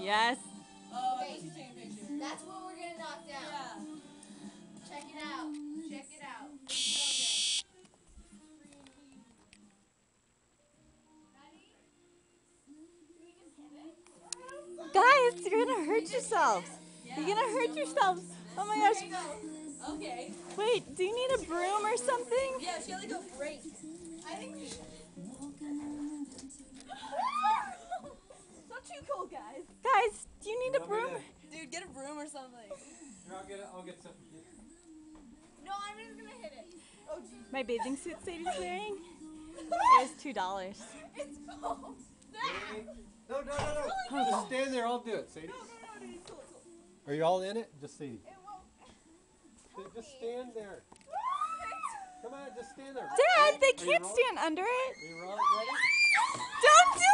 Yes. Oh, I was taking a picture. That's what we're gonna knock down. Yeah. Check it out. Check it out. Guys, you're gonna hurt yourselves. You're gonna hurt yourselves. Oh my gosh. Okay. Wait, do you need a broom or something? Yeah, she had like a break. I think we should. Not too cold, guys. Guys, do you need a broom? Dude, get a broom or something. Here, I'll get something. No, I'm just gonna hit it. Oh, jeez. My bathing suit Sadie's wearing is $2. It's cold. No. Just stand there. I'll do it, Sadie. No, dude, it's cool, Are you all in it? Just Sadie. It won't. Just stand there. Come on, just stand there. Dad, they Are you can't rolling? stand under it. Are you ready? Don't do